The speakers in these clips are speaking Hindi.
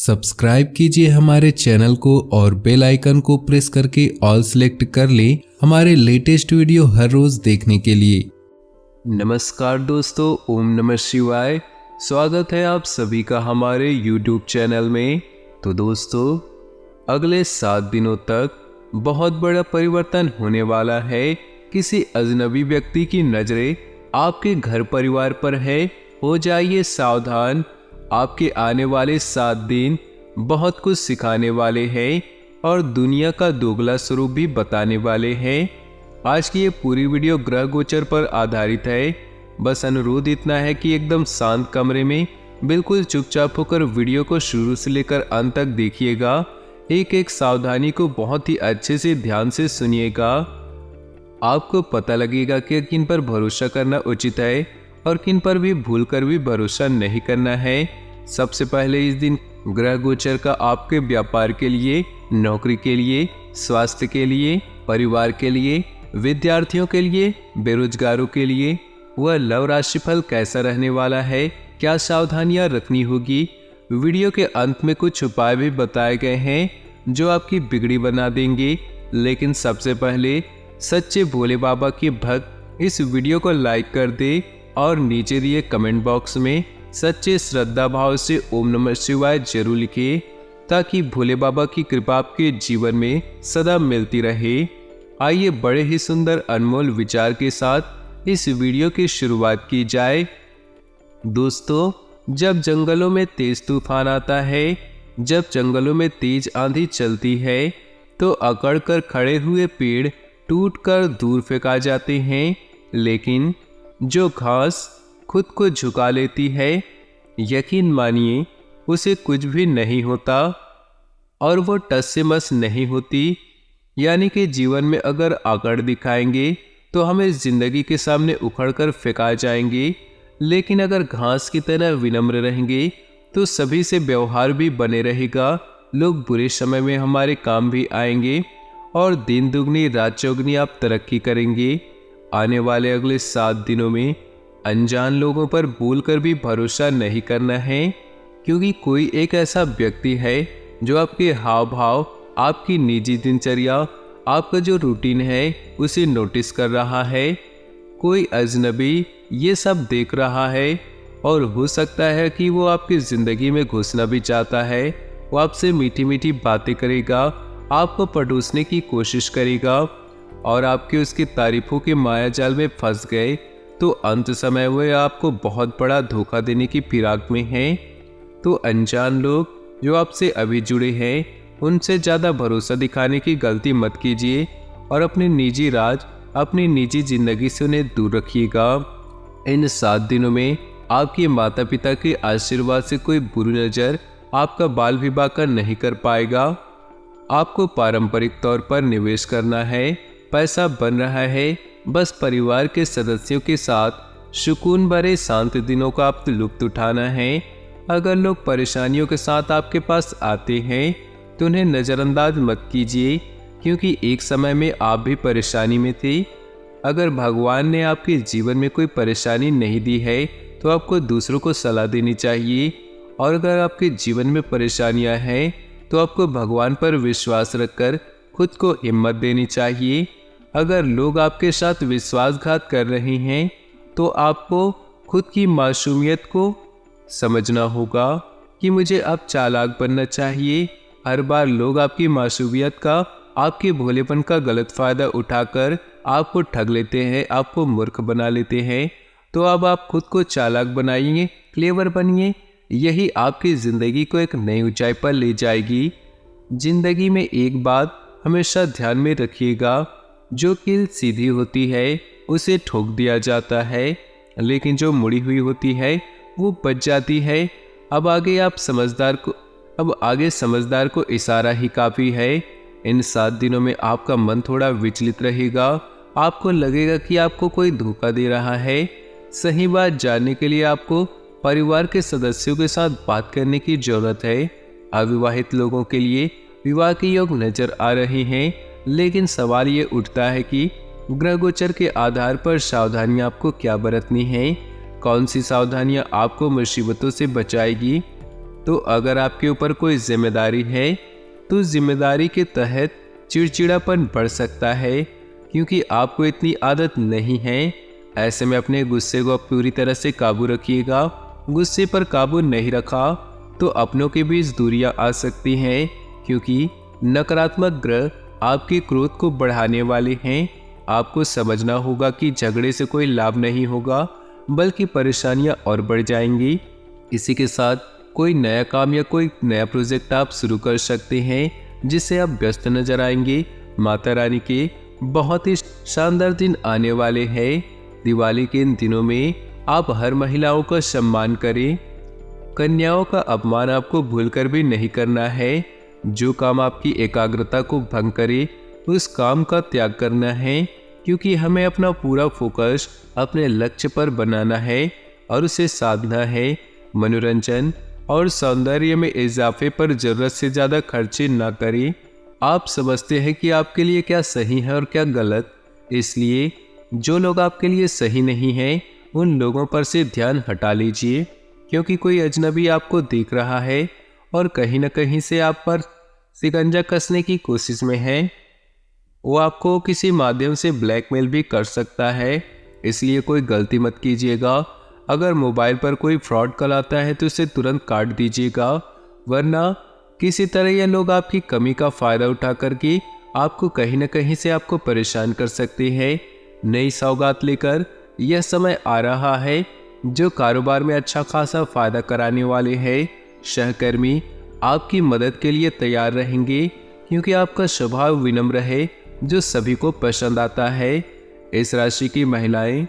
सब्सक्राइब कीजिए हमारे चैनल को और बेल आइकन को प्रेस करके ऑल सेलेक्ट कर लें हमारे लेटेस्ट वीडियो हर रोज देखने के लिए। नमस्कार दोस्तों, ओम नमः शिवाय। स्वागत है आप सभी का हमारे YouTube चैनल में। तो दोस्तों, अगले 7 दिनों तक बहुत बड़ा परिवर्तन होने वाला है। किसी अजनबी व्यक्ति की नजरें आपके घर परिवार पर है, हो जाइए सावधान। आपके आने वाले 7 दिन बहुत कुछ सिखाने वाले हैं और दुनिया का दोगला स्वरूप भी बताने वाले हैं। आज की ये पूरी वीडियो ग्रह गोचर पर आधारित है। बस अनुरोध इतना है कि एकदम शांत कमरे में बिल्कुल चुपचाप होकर वीडियो को शुरू से लेकर अंत तक देखिएगा। एक एक सावधानी को बहुत ही अच्छे से ध्यान से सुनिएगा। आपको पता लगेगा कि किन पर भरोसा करना उचित है और किन पर भी भूल कर भी भरोसा नहीं करना है। सबसे पहले इस दिन ग्रह गोचर का आपके व्यापार के लिए, नौकरी के लिए, स्वास्थ्य के लिए, परिवार के लिए, विद्यार्थियों के लिए, बेरोजगारों के लिए वह लव राशिफल कैसा रहने वाला है, क्या सावधानियां रखनी होगी। वीडियो के अंत में कुछ उपाय भी बताए गए हैं जो आपकी बिगड़ी बना देंगे। लेकिन सबसे पहले सच्चे भोले बाबा के भक्त इस वीडियो को लाइक कर दे और नीचे दिए कमेंट बॉक्स में सच्चे श्रद्धा भाव से ओम नमः शिवाय जरूर लिखिए, ताकि भोले बाबा की कृपा आपके जीवन में सदा मिलती रहे। आइए बड़े ही सुंदर अनमोल विचार के साथ इस वीडियो की शुरुआत की जाए। दोस्तों, जब जंगलों में तेज तूफान आता है, जब जंगलों में तेज आंधी चलती है, तो अकड़ कर खड़े हुए पेड़ टूटकर दूर फेंका जाते हैं। लेकिन जो घास खुद को झुका लेती है, यकीन मानिए उसे कुछ भी नहीं होता और वो टस से मस नहीं होती। यानी कि जीवन में अगर आकड़ दिखाएंगे तो हमें जिंदगी के सामने उखड़कर फेंका जाएंगे, लेकिन अगर घास की तरह विनम्र रहेंगे तो सभी से व्यवहार भी बने रहेगा। लोग बुरे समय में हमारे काम भी आएंगे और दिन दुगनी रात चौगनी आप तरक्की करेंगे। आने वाले अगले 7 दिनों में अनजान लोगों पर बोलकर भी भरोसा नहीं करना है, क्योंकि कोई एक ऐसा व्यक्ति है जो आपके हाव भाव, आपकी निजी दिनचर्या, आपका जो रूटीन है उसे नोटिस कर रहा है। कोई अजनबी ये सब देख रहा है और हो सकता है कि वो आपकी ज़िंदगी में घुसना भी चाहता है। वो आपसे मीठी मीठी बातें करेगा, आपको पटोसने की कोशिश करेगा और आपके उसकी तारीफों के माया जाल में फंस गए तो अंत समय वह आपको बहुत बड़ा धोखा देने की फिराक में हैं। तो अनजान लोग जो आपसे अभी जुड़े हैं उनसे ज़्यादा भरोसा दिखाने की गलती मत कीजिए और अपने निजी राज, अपनी निजी जिंदगी से उन्हें दूर रखिएगा। इन 7 दिनों में आपके माता पिता के आशीर्वाद से कोई बुरी नज़र आपका बाल विवाह कर नहीं कर पाएगा। आपको पारंपरिक तौर पर निवेश करना है, पैसा बन रहा है। बस परिवार के सदस्यों के साथ सुकून भरे शांत दिनों का आप लुत्फ उठाना है। अगर लोग परेशानियों के साथ आपके पास आते हैं तो उन्हें नज़रअंदाज मत कीजिए, क्योंकि एक समय में आप भी परेशानी में थे। अगर भगवान ने आपके जीवन में कोई परेशानी नहीं दी है तो आपको दूसरों को सलाह देनी चाहिए, और अगर आपके जीवन में परेशानियां हैं तो आपको भगवान पर विश्वास रखकर खुद को हिम्मत देनी चाहिए। अगर लोग आपके साथ विश्वासघात कर रहे हैं तो आपको खुद की मासूमियत को समझना होगा कि मुझे अब चालाक बनना चाहिए। हर बार लोग आपकी मासूमियत का, आपके भोलेपन का गलत फ़ायदा उठाकर आपको ठग लेते हैं, आपको मूर्ख बना लेते हैं। तो अब आप खुद को चालाक बनाइए, क्लेवर बनिए। यही आपकी ज़िंदगी को एक नई ऊंचाई पर ले जाएगी। ज़िंदगी में एक बात हमेशा ध्यान में रखिएगा, जो कील सीधी होती है उसे ठोक दिया जाता है, लेकिन जो मुड़ी हुई होती है वो बच जाती है। अब आगे समझदार को इशारा ही काफ़ी है। इन 7 दिनों में आपका मन थोड़ा विचलित रहेगा। आपको लगेगा कि आपको कोई धोखा दे रहा है। सही बात जानने के लिए आपको परिवार के सदस्यों के साथ बात करने की जरूरत है। अविवाहित लोगों के लिए विवाह के योग नजर आ रहे हैं, लेकिन सवाल ये उठता है कि ग्रह गोचर के आधार पर सावधानियां आपको क्या बरतनी है। कौन सी सावधानियां आपको मुसीबतों से बचाएगी। तो अगर आपके ऊपर कोई जिम्मेदारी है तो उस जिम्मेदारी के तहत चिड़चिड़ापन बढ़ सकता है, क्योंकि आपको इतनी आदत नहीं है। ऐसे में अपने गुस्से को पूरी तरह से काबू रखिएगा। गुस्से पर काबू नहीं रखा तो अपनों के बीच दूरियां आ सकती हैं, क्योंकि नकारात्मक ग्रह आपके क्रोध को बढ़ाने वाले हैं। आपको समझना होगा कि झगड़े से कोई लाभ नहीं होगा, बल्कि परेशानियां और बढ़ जाएंगी। इसी के साथ कोई नया काम या कोई नया प्रोजेक्ट आप शुरू कर सकते हैं, जिससे आप व्यस्त नजर आएंगे। माता रानी के बहुत ही शानदार दिन आने वाले हैं। दिवाली के इन दिनों में आप हर महिलाओं का सम्मान करें। कन्याओं का अपमान आपको भूलकर भी नहीं करना है। जो काम आपकी एकाग्रता को भंग करे उस काम का त्याग करना है, क्योंकि हमें अपना पूरा फोकस अपने लक्ष्य पर बनाना है और उसे साधना है। मनोरंजन और सौंदर्य में इजाफे पर जरूरत से ज़्यादा खर्चे ना करें। आप समझते हैं कि आपके लिए क्या सही है और क्या गलत, इसलिए जो लोग आपके लिए सही नहीं हैं उन लोगों पर से ध्यान हटा लीजिए, क्योंकि कोई अजनबी आपको देख रहा है और कहीं न कहीं से आप पर शिकंजा कसने की कोशिश में है। वो आपको किसी माध्यम से ब्लैकमेल भी कर सकता है, इसलिए कोई गलती मत कीजिएगा। अगर मोबाइल पर कोई फ्रॉड कॉल आता है तो उसे तुरंत काट दीजिएगा, वरना किसी तरह ये लोग आपकी कमी का फ़ायदा उठा करके आपको कहीं न कहीं से आपको परेशान कर सकते हैं। नई सौगात लेकर यह समय आ रहा है जो कारोबार में अच्छा खासा फ़ायदा कराने वाले हैं। सहकर्मी आपकी मदद के लिए तैयार रहेंगे, क्योंकि आपका स्वभाव विनम्र है जो सभी को पसंद आता है। इस राशि की महिलाएं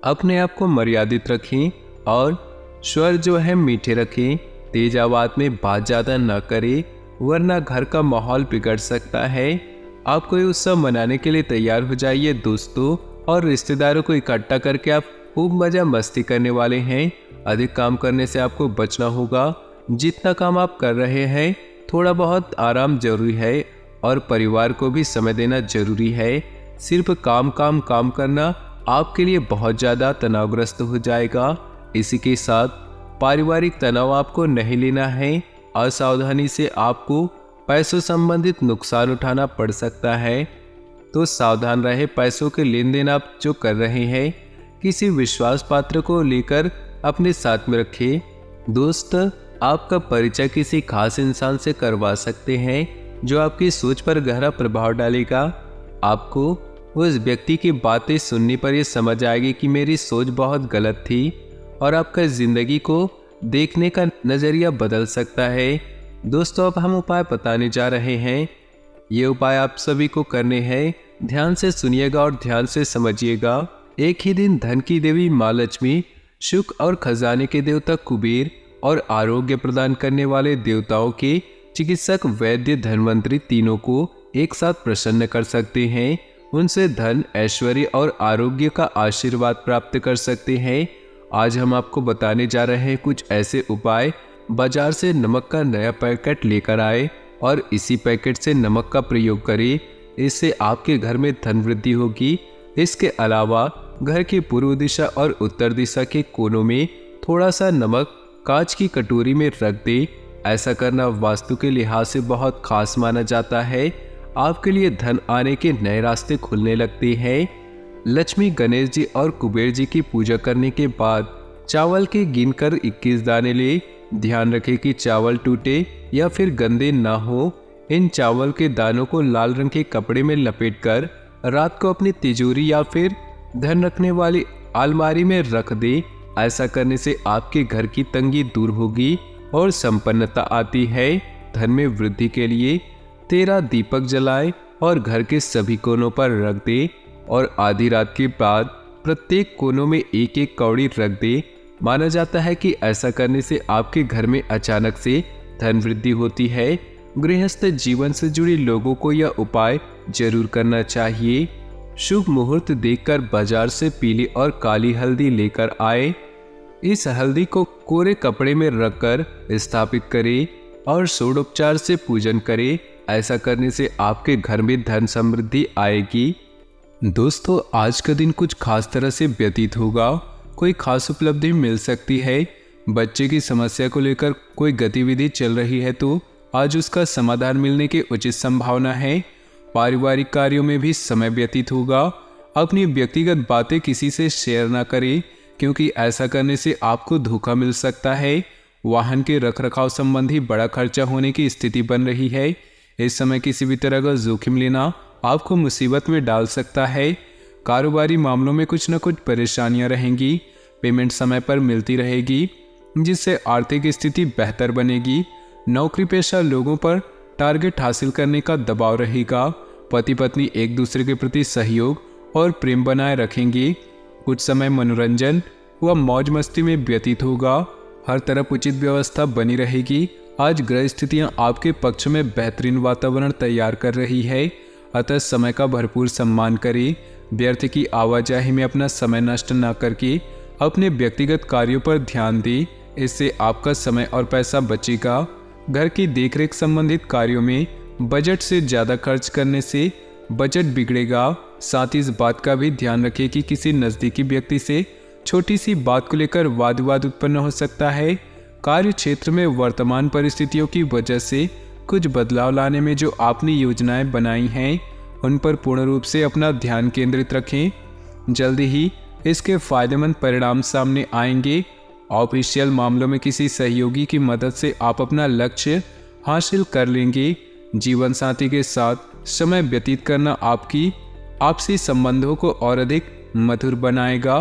अपने आप को मर्यादित रखें और स्वर जो है मीठे रखें। तेज आवाज़ में बात ज़्यादा न करें, वरना घर का माहौल बिगड़ सकता है। आप कोई उत्सव मनाने के लिए तैयार हो जाइए। दोस्तों और रिश्तेदारों को इकट्ठा करके आप खूब मज़ा मस्ती करने वाले हैं। अधिक काम करने से आपको बचना होगा। जितना काम आप कर रहे हैं थोड़ा बहुत आराम जरूरी है और परिवार को भी समय देना जरूरी है। सिर्फ काम काम काम करना आपके लिए बहुत ज़्यादा तनावग्रस्त हो जाएगा। इसी के साथ पारिवारिक तनाव आपको नहीं लेना है। असावधानी से आपको पैसों संबंधित नुकसान उठाना पड़ सकता है, तो सावधान रहे। पैसों के लेन देन आप जो कर रहे हैं किसी विश्वास पात्र को लेकर अपने साथ में रखें। दोस्त आपका परिचय किसी खास इंसान से करवा सकते हैं जो आपकी सोच पर गहरा प्रभाव डालेगा। आपको उस व्यक्ति की बातें सुनने पर यह समझ आएगी कि मेरी सोच बहुत गलत थी, और आपका जिंदगी को देखने का नज़रिया बदल सकता है। दोस्तों अब हम उपाय बताने जा रहे हैं। ये उपाय आप सभी को करने हैं। ध्यान से सुनिएगा और ध्यान से समझिएगा। एक ही दिन धन की देवी माँ लक्ष्मी, सुख और खजाने के देवता कुबेर और आरोग्य प्रदान करने वाले देवताओं के चिकित्सक वैद्य धन्वंतरी तीनों को एक साथ प्रसन्न कर सकते हैं। उनसे धन, ऐश्वर्य और आरोग्य का आशीर्वाद प्राप्त कर सकते हैं। आज हम आपको बताने जा रहे हैं कुछ ऐसे उपाय। बाजार से नमक का नया पैकेट लेकर आए और इसी पैकेट से नमक का प्रयोग करें। इससे आपके घर में धन वृद्धि होगी। इसके अलावा घर की पूर्व दिशा और उत्तर दिशा के कोनों में थोड़ा सा नमक कांच की कटोरी में रख दे। ऐसा करना वास्तु के लिहाज से बहुत खास माना जाता है। आपके लिए धन आने के नए रास्ते खुलने लगते हैं। लक्ष्मी, गणेश जी और कुबेर जी की पूजा करने के बाद चावल के गिनकर 21 दाने ले। ध्यान रखें कि चावल टूटे या फिर गंदे ना हो। इन चावल के दानों को लाल रंग के कपड़े में लपेटकर रात को अपनी तिजोरी या फिर धन रखने वाली अलमारी में रख दे। ऐसा करने से आपके घर की तंगी दूर होगी और संपन्नता आती है। धन में वृद्धि के लिए 13 दीपक जलाए और घर के सभी कोनों पर रख दे, और आधी रात के बाद प्रत्येक कोनों में एक एक कौड़ी रख दे। माना जाता है कि ऐसा करने से आपके घर में अचानक से धन वृद्धि होती है। गृहस्थ जीवन से जुड़े लोगों को यह उपाय जरूर करना चाहिए। शुभ मुहूर्त देखकर बाजार से पीली और काली हल्दी लेकर आए। इस हल्दी को कोरे कपड़े में रखकर स्थापित करें और षोडोपचार से पूजन करें। ऐसा करने से आपके घर में धन समृद्धि आएगी। दोस्तों आज का दिन कुछ खास तरह से व्यतीत होगा। कोई खास उपलब्धि मिल सकती है। बच्चे की समस्या को लेकर कोई गतिविधि चल रही है तो आज उसका समाधान मिलने की उचित संभावना है। पारिवारिक कार्यों में भी समय व्यतीत होगा। अपनी व्यक्तिगत बातें किसी से शेयर ना करें, क्योंकि ऐसा करने से आपको धोखा मिल सकता है। वाहन के रखरखाव संबंधी बड़ा खर्चा होने की स्थिति बन रही है। इस समय किसी भी तरह का जोखिम लेना आपको मुसीबत में डाल सकता है। कारोबारी मामलों में कुछ न कुछ परेशानियां रहेंगी। पेमेंट समय पर मिलती रहेगी, जिससे आर्थिक स्थिति बेहतर बनेगी। नौकरी पेशा लोगों पर टारगेट हासिल करने का दबाव रहेगा। पति पत्नी एक दूसरे के प्रति सहयोग और प्रेम बनाए रखेंगे। कुछ समय मनोरंजन व मौज मस्ती में व्यतीत होगा। हर तरफ उचित व्यवस्था बनी रहेगी। आज ग्रह स्थितियां आपके पक्ष में बेहतरीन वातावरण तैयार कर रही है, अतः समय का भरपूर सम्मान करें। व्यर्थ की आवाजाही में अपना समय नष्ट न करके अपने व्यक्तिगत कार्यों पर ध्यान दें। इससे आपका समय और पैसा बचेगा। घर की देखरेख संबंधित कार्यों में बजट से ज़्यादा खर्च करने से बजट बिगड़ेगा। साथ ही इस बात का भी ध्यान रखें कि किसी नज़दीकी व्यक्ति से छोटी सी बात को लेकर वाद विवाद उत्पन्न हो सकता है। कार्य क्षेत्र में वर्तमान परिस्थितियों की वजह से कुछ बदलाव लाने में जो आपने योजनाएं बनाई हैं उन पर पूर्ण रूप से अपना ध्यान केंद्रित रखें। जल्दी ही इसके फायदेमंद परिणाम सामने आएंगे। ऑफिशियल मामलों में किसी सहयोगी की मदद से आप अपना लक्ष्य हासिल कर लेंगे। जीवन साथी के साथ समय व्यतीत करना आपकी आपसी संबंधों को और अधिक मधुर बनाएगा।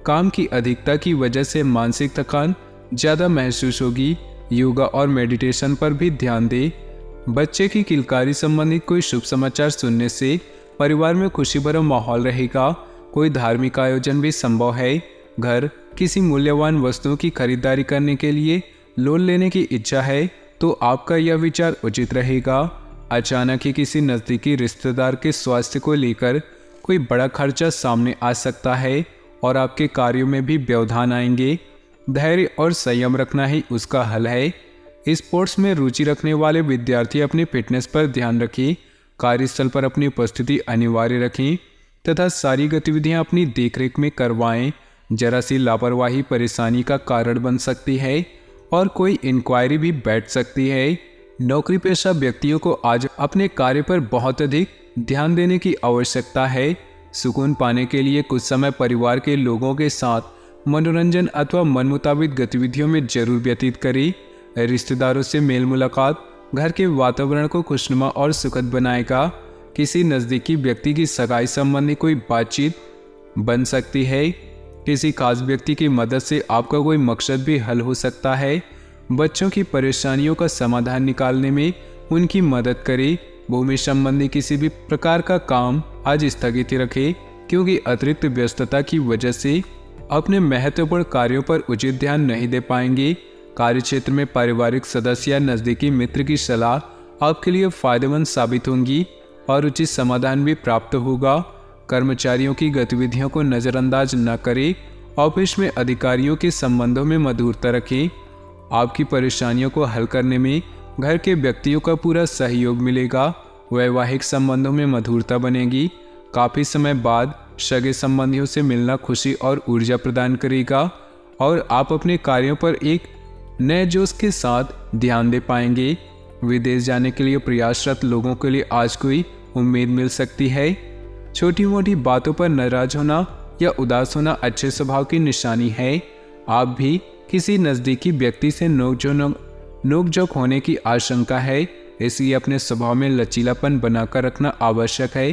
काम की अधिकता की वजह से मानसिक थकान ज़्यादा महसूस होगी। योगा और मेडिटेशन पर भी ध्यान दें। बच्चे की किलकारी संबंधित कोई शुभ समाचार सुनने से परिवार में खुशी भरा माहौल रहेगा। कोई धार्मिक आयोजन भी संभव है। घर किसी मूल्यवान वस्तुओं की खरीदारी करने के लिए लोन लेने की इच्छा है तो आपका यह विचार उचित रहेगा। अचानक ही किसी नज़दीकी रिश्तेदार के स्वास्थ्य को लेकर कोई बड़ा खर्चा सामने आ सकता है और आपके कार्यों में भी व्यवधान आएंगे। धैर्य और संयम रखना ही उसका हल है। स्पोर्ट्स में रुचि रखने वाले विद्यार्थी अपनी फिटनेस पर ध्यान रखें। कार्यस्थल पर अपनी उपस्थिति अनिवार्य रखें तथा सारी गतिविधियां अपनी देखरेख में करवाएं। जरा सी लापरवाही परेशानी का कारण बन सकती है और कोई इंक्वायरी भी बैठ सकती है। नौकरी पेशा व्यक्तियों को आज अपने कार्य पर बहुत अधिक ध्यान देने की आवश्यकता है। सुकून पाने के लिए कुछ समय परिवार के लोगों के साथ मनोरंजन अथवा मन मुताबिक गतिविधियों में जरूर व्यतीत करें। रिश्तेदारों से मेल मुलाकात घर के वातावरण को खुशनुमा और सुखद बनाएगा। किसी नज़दीकी व्यक्ति की सगाई संबंधी कोई बातचीत बन सकती है। किसी खास व्यक्ति की मदद से आपका कोई मकसद भी हल हो सकता है। बच्चों की परेशानियों का समाधान निकालने में उनकी मदद करें। भूमि संबंधी किसी भी प्रकार का काम आज स्थगित रखें, क्योंकि अतिरिक्त व्यस्तता की वजह से अपने महत्वपूर्ण कार्यों पर उचित ध्यान नहीं दे पाएंगे। कार्यक्षेत्र में पारिवारिक सदस्य या नज़दीकी मित्र की सलाह आपके लिए फायदेमंद साबित होंगी और उचित समाधान भी प्राप्त होगा। कर्मचारियों की गतिविधियों को नज़रअंदाज न करें। ऑफिस में अधिकारियों के संबंधों में मधुरता रखें। आपकी परेशानियों को हल करने में घर के व्यक्तियों का पूरा सहयोग मिलेगा। वैवाहिक संबंधों में मधुरता बनेगी। काफ़ी समय बाद सगे संबंधियों से मिलना खुशी और ऊर्जा प्रदान करेगा और आप अपने कार्यों पर एक नए जोश के साथ ध्यान दे पाएंगे। विदेश जाने के लिए प्रयासरत लोगों के लिए आज कोई उम्मीद मिल सकती है। छोटी मोटी बातों पर नाराज होना या उदास होना अच्छे स्वभाव की निशानी है। आप भी किसी नज़दीकी व्यक्ति से नोकझोंक होने की आशंका है, इसलिए अपने स्वभाव में लचीलापन बनाकर रखना आवश्यक है।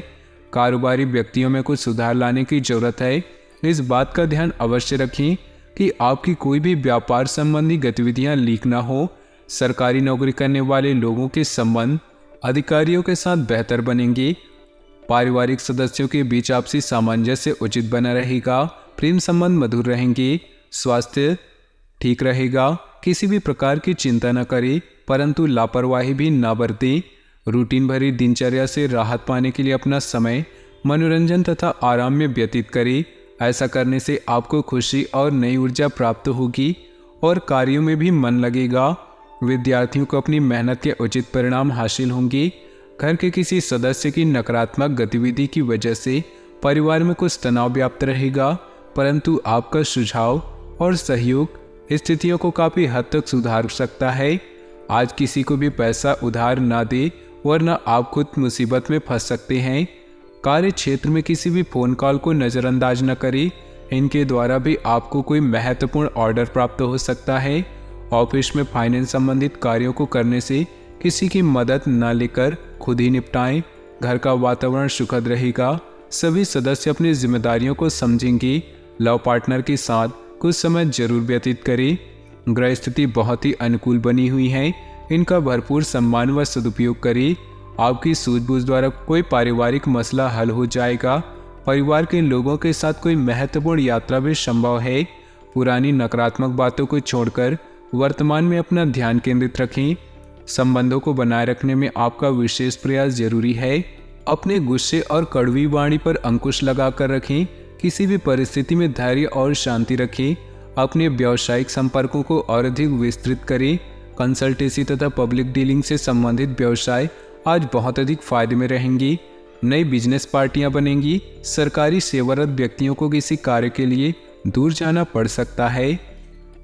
कारोबारी व्यक्तियों में कुछ सुधार लाने की जरूरत है। इस बात का ध्यान अवश्य रखें कि आपकी कोई भी व्यापार संबंधी गतिविधियां लीक ना हो। सरकारी नौकरी करने वाले लोगों के संबंध अधिकारियों के साथ बेहतर बनेंगे। पारिवारिक सदस्यों के बीच आपसी सामंजस्य उचित बना रहेगा। प्रेम संबंध मधुर रहेंगे। स्वास्थ्य ठीक रहेगा। किसी भी प्रकार की चिंता न करें, परंतु लापरवाही भी ना बरतें। रूटीन भरी दिनचर्या से राहत पाने के लिए अपना समय मनोरंजन तथा आराम में व्यतीत करें। ऐसा करने से आपको खुशी और नई ऊर्जा प्राप्त होगी और कार्यों में भी मन लगेगा। विद्यार्थियों को अपनी मेहनत के उचित परिणाम हासिल होंगे। घर के किसी सदस्य की नकारात्मक गतिविधि की वजह से परिवार में कुछ तनाव व्याप्त रहेगा, परंतु आपका सुझाव और सहयोग स्थितियों को काफ़ी हद तक सुधार सकता है। आज किसी को भी पैसा उधार ना दे, वरना आप खुद मुसीबत में फंस सकते हैं। कार्य क्षेत्र में किसी भी फ़ोन कॉल को नज़रअंदाज न करें, इनके द्वारा भी आपको कोई महत्वपूर्ण ऑर्डर प्राप्त हो सकता है। ऑफिस में फाइनेंस संबंधित कार्यों को करने से किसी की मदद न लेकर खुद ही निपटाएं। घर का वातावरण सुखद रहेगा, सभी सदस्य अपनी जिम्मेदारियों को समझेंगे। लव पार्टनर के साथ कुछ समय जरूर व्यतीत करें। ग्रह स्थिति बहुत ही अनुकूल बनी हुई है, इनका भरपूर सम्मान व सदुपयोग करें। आपकी सूझबूझ द्वारा कोई पारिवारिक मसला हल हो जाएगा। परिवार के लोगों के साथ कोई महत्वपूर्ण यात्रा भी संभव है। पुरानी नकारात्मक बातों को छोड़कर वर्तमान में अपना ध्यान केंद्रित रखें। संबंधों को बनाए रखने में आपका विशेष प्रयास जरूरी है। अपने गुस्से और कड़वी वाणी पर अंकुश लगाकर रखें। किसी भी परिस्थिति में धैर्य और शांति रखें। अपने व्यावसायिक संपर्कों को और अधिक विस्तृत करें। कंसल्टेंसी तथा पब्लिक डीलिंग से संबंधित व्यवसाय आज बहुत अधिक फायदे में रहेंगी। नई बिजनेस पार्टियां बनेंगी। सरकारी सेवारत व्यक्तियों को किसी कार्य के लिए दूर जाना पड़ सकता है।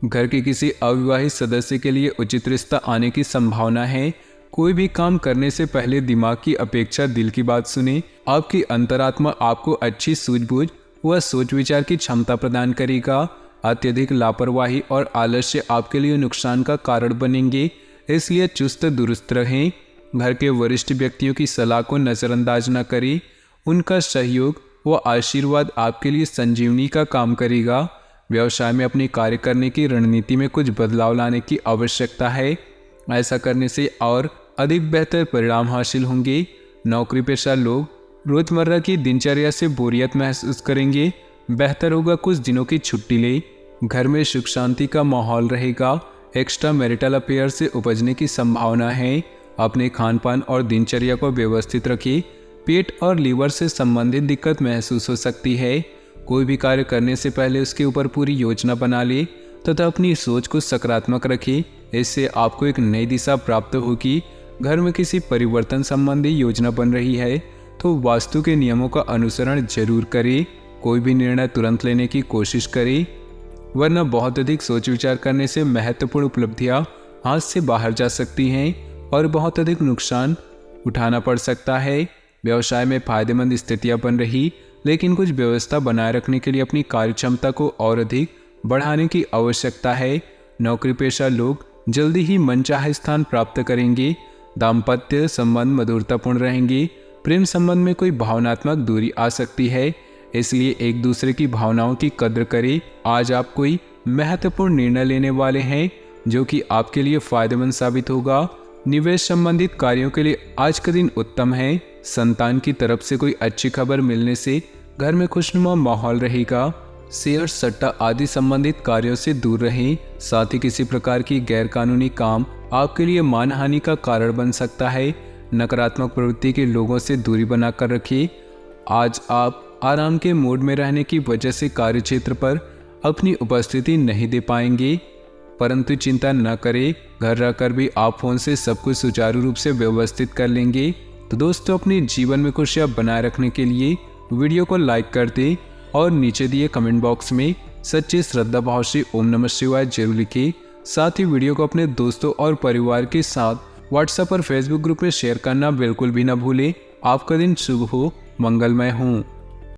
घर के किसी अविवाहित सदस्य के लिए उचित रिश्ता आने की संभावना है। कोई भी काम करने से पहले दिमाग की अपेक्षा दिल की बात सुने। आपकी अंतरात्मा आपको अच्छी सूझबूझ व सोच विचार की क्षमता प्रदान करेगा। अत्यधिक लापरवाही और आलस्य आपके लिए नुकसान का कारण बनेंगे, इसलिए चुस्त दुरुस्त रहें। घर के वरिष्ठ व्यक्तियों की सलाह को नज़रअंदाज न करें। उनका सहयोग व आशीर्वाद आपके लिए संजीवनी का काम करेगा। व्यवसाय में अपने कार्य करने की रणनीति में कुछ बदलाव लाने की आवश्यकता है। ऐसा करने से और अधिक बेहतर परिणाम हासिल होंगे। नौकरी पेशा लोग रोजमर्रा की दिनचर्या से बोरियत महसूस करेंगे। बेहतर होगा कुछ दिनों की छुट्टी ले। घर में सुख शांति का माहौल रहेगा। एक्स्ट्रा मैरिटल अफेयर से उपजने की संभावना है। अपने खान पान और दिनचर्या को व्यवस्थित रखिए। पेट और लीवर से संबंधित दिक्कत महसूस हो सकती है। कोई भी कार्य करने से पहले उसके ऊपर पूरी योजना बना ले तथा अपनी सोच को सकारात्मक रखिए। इससे आपको एक नई दिशा प्राप्त होगी। घर में किसी परिवर्तन संबंधी योजना बन रही है तो वास्तु के नियमों का अनुसरण जरूर करें। कोई भी निर्णय तुरंत लेने की कोशिश करें, वरना बहुत अधिक सोच विचार करने से महत्वपूर्ण उपलब्धियां हाथ से बाहर जा सकती हैं और बहुत अधिक नुकसान उठाना पड़ सकता है। व्यवसाय में फायदेमंद स्थितियां बन रही, लेकिन कुछ व्यवस्था बनाए रखने के लिए अपनी कार्यक्षमता को और अधिक बढ़ाने की आवश्यकता है। नौकरी पेशा लोग जल्दी ही मनचाहे स्थान प्राप्त करेंगे। दाम्पत्य संबंध मधुरतापूर्ण रहेंगे। प्रेम संबंध में कोई भावनात्मक दूरी आ सकती है, इसलिए एक दूसरे की भावनाओं की कद्र करें। आज आप कोई महत्वपूर्ण निर्णय लेने वाले हैं जो कि आपके लिए फायदेमंद साबित होगा। निवेश संबंधित कार्यों के लिए आज का दिन उत्तम है। संतान की तरफ से कोई अच्छी खबर मिलने से घर में खुशनुमा माहौल रहेगा। शेयर सट्टा आदि संबंधित कार्यों से दूर रहें। साथ ही किसी प्रकार की गैरकानूनी काम आपके लिए मानहानि का कारण बन सकता है। नकारात्मक प्रवृत्ति के लोगों से दूरी बनाकर रखिए। आज आप आराम के मूड में रहने की वजह से कार्यक्षेत्र पर अपनी उपस्थिति नहीं दे पाएंगे, परंतु चिंता न करें, घर रहकर भी आप फोन से सब कुछ सुचारू रूप से व्यवस्थित कर लेंगे। तो दोस्तों, अपने जीवन में खुशियां बनाए रखने के लिए वीडियो को लाइक कर दें और नीचे दिए कमेंट बॉक्स में सच्चे श्रद्धा भाव से ओम नमः शिवाय जरूर लिखें। साथ ही वीडियो को अपने दोस्तों और परिवार के साथ व्हाट्सएप और फेसबुक ग्रुप में शेयर करना बिल्कुल भी न भूलें। आपका दिन शुभ हो, मंगलमय हो।